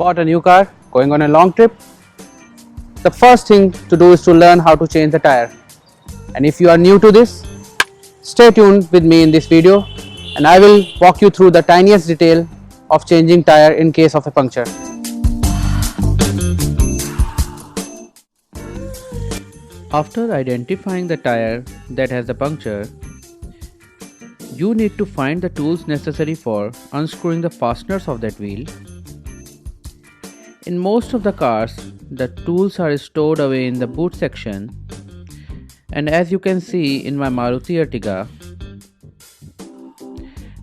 bought a new car, going on a long trip, the first thing to do is to learn how to change the tire. And if you are new to this, stay tuned with me in this video and I will walk you through the tiniest detail of changing tire in case of a puncture. After identifying the tire that has a puncture, you need to find the tools necessary for unscrewing the fasteners of that wheel. In most of the cars, the tools are stored away in the boot section, and as you can see in my Maruti Ertiga,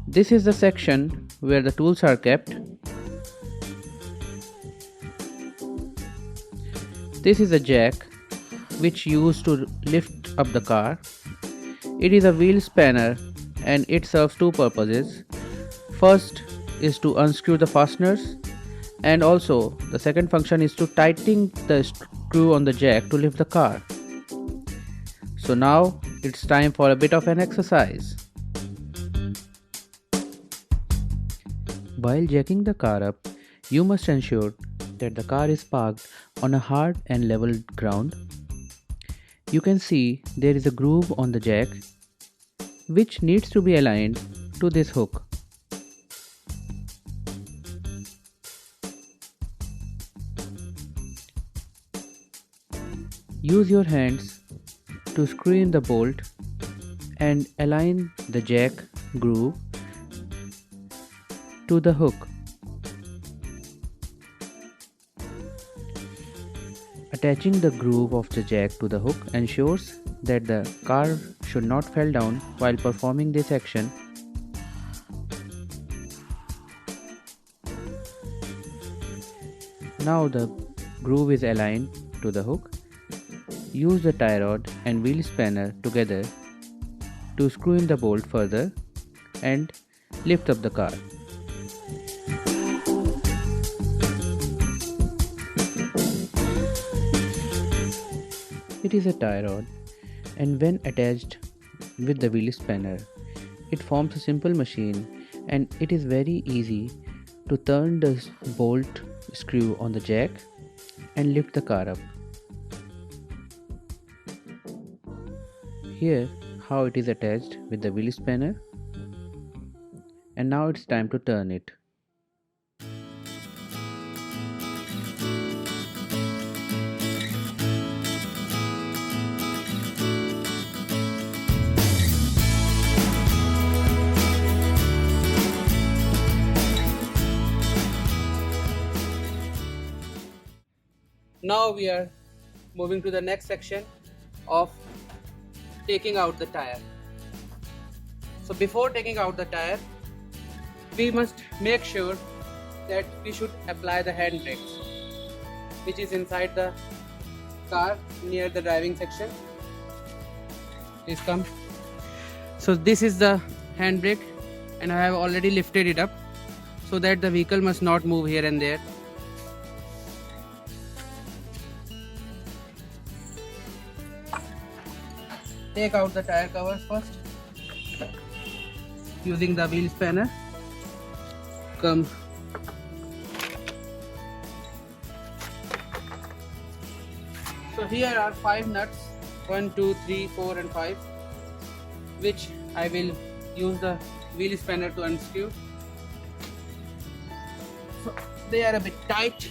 this is the section where the tools are kept. This is a jack which used to lift up the car. It is a wheel spanner and it serves two purposes. First is to unscrew the fasteners, and also the second function is to tighten the screw on the jack to lift the car. So now it's time for a bit of an exercise. While jacking the car up, you must ensure that the car is parked on a hard and level ground. You can see there is a groove on the jack which needs to be aligned to this hook. Use your hands to screw in the bolt and align the jack groove to the hook. Attaching the groove of the jack to the hook ensures that the car should not fall down while performing this action. Now the groove is aligned to the hook. Use the tie rod and wheel spanner together to screw in the bolt further and lift up the car. It is a tie rod, and when attached with the wheel spanner, it forms a simple machine, and it is very easy to turn the bolt screw on the jack and lift the car up. Here how it is attached with the wheel spanner, and now it's time to turn it. Now we are moving to the next section of taking out the tire. So before taking out the tire, we must make sure that we should apply the hand brakes, which is inside the car near the driving section. Please come. So this is the hand brake, and I have already lifted it up so that the vehicle must not move here and there. Take out the tire covers first using the wheel spanner. Come. So here are 5 nuts, 1, 2, 3, 4 and 5, which I will use the wheel spanner to unscrew. So they are a bit tight.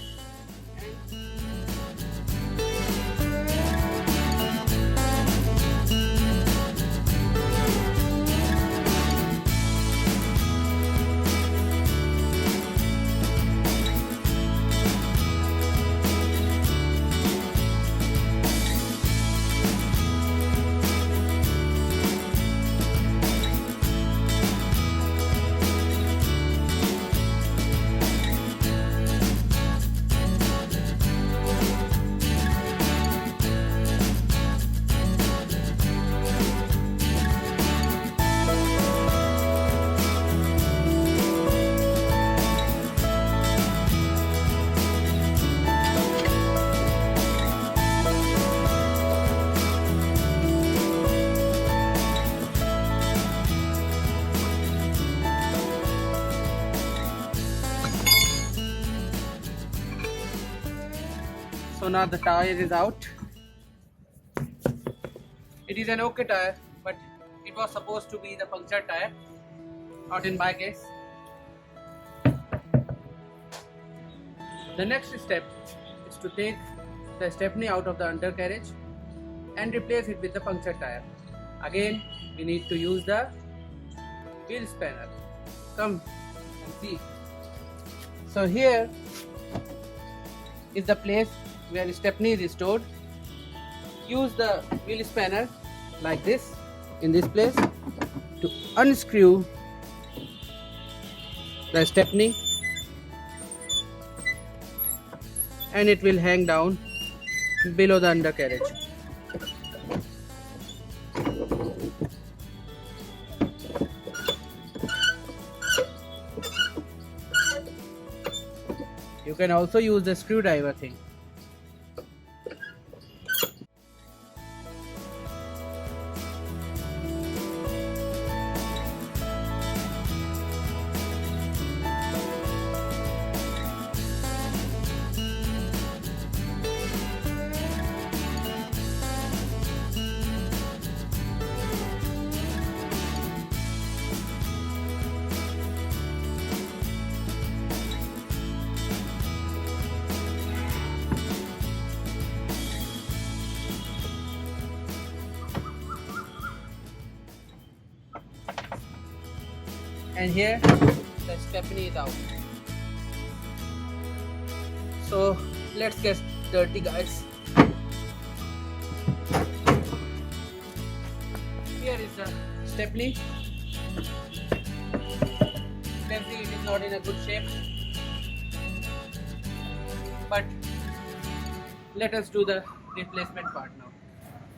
So now the tire is out. It is an okay tire, but it was supposed to be the punctured tire, not in my case. The next step is to take the stepney out of the undercarriage and replace it with the punctured tire. Again, we need to use the wheel spanner. Come and see. So here is the place where stepney is stored. Use the wheel spanner like this in this place to unscrew the stepney, and it will hang down below the undercarriage. You can also use the screwdriver thing. And here the stepney is out. So let's get dirty, guys. Here is the stepney. You can see it is not in a good shape, but let us do the replacement part now.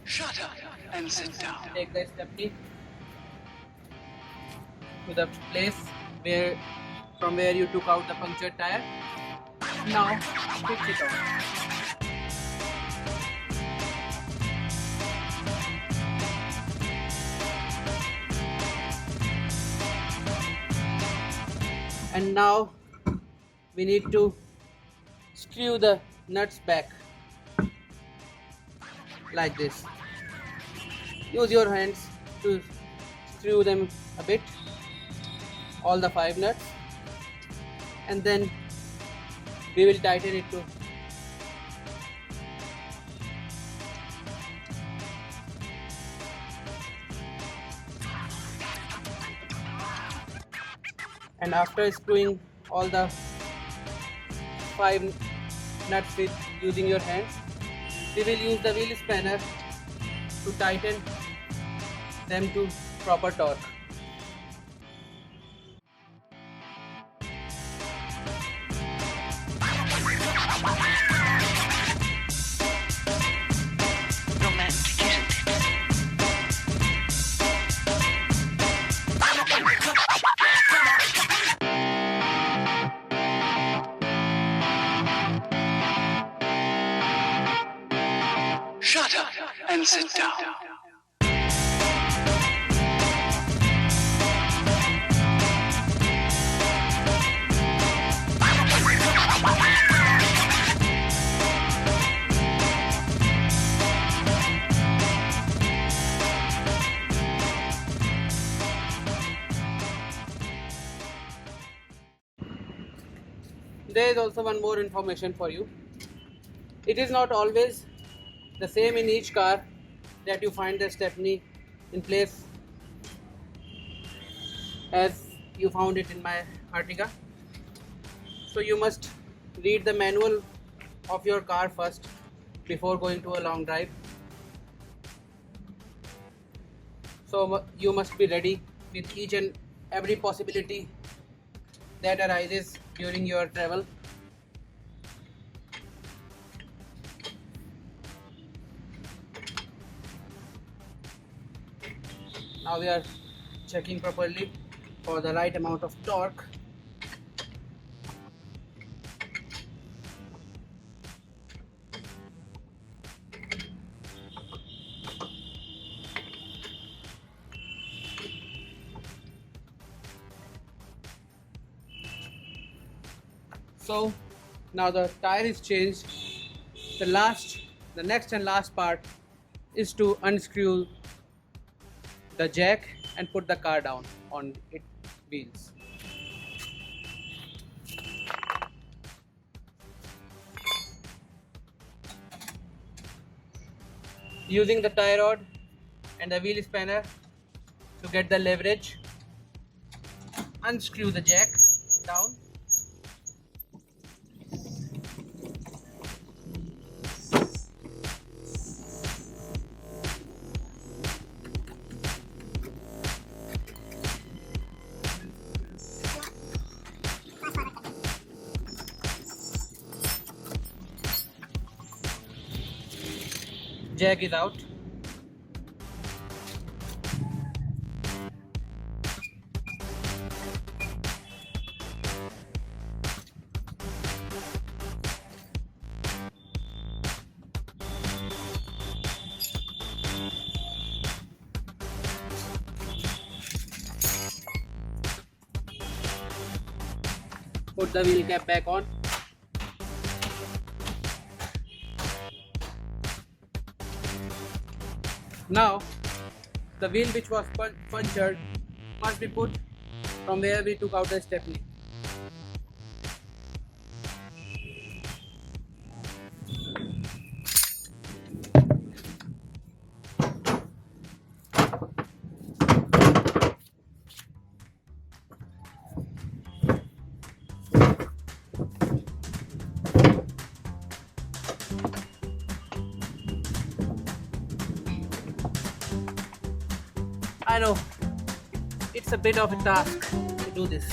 Shut up and sit down. Take the stepney to the place from where you took out the punctured tire. Now fix it on. And now we need to screw the nuts back like this. Use your hands to screw them a bit, all the 5 nuts, and then we will tighten it to and after screwing all the 5 nuts with using your hands, we will use the wheel spanner to tighten them to proper torque. Romantic, isn't it? Shut up and sit down. There is also one more information for you. It is not always the same in each car that you find the stepney in place as you found it in my Artiga. So you must read the manual of your car first before going to a long drive. So you must be ready with each and every possibility that arises during your travel. Now we are checking properly for the right amount of torque. So now the tire is changed the next and last part is to unscrew the jack and put the car down on its wheels. Using the tie rod and the wheel spanner to get the leverage, unscrew the jack down. Jack is out. Put the wheel cap back on. Now, the wheel which was punctured must be put from where we took out the stepney. I know it's a bit of a task to do this.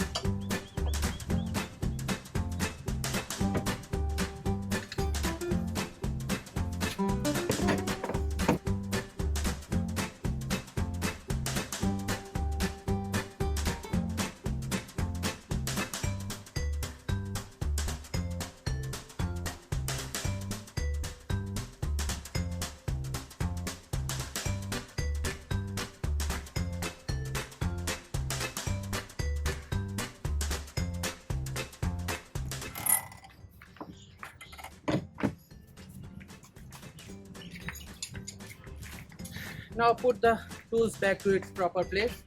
Now put the tools back to its proper place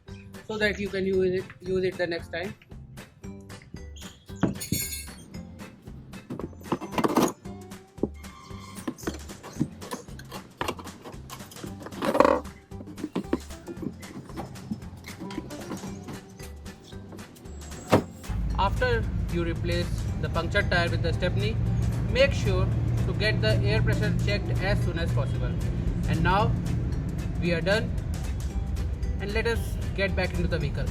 so that you can use it the next time. After you replace the punctured tire with the stepney, make sure to get the air pressure checked as soon as possible. And now we are done, and let us get back into the vehicle.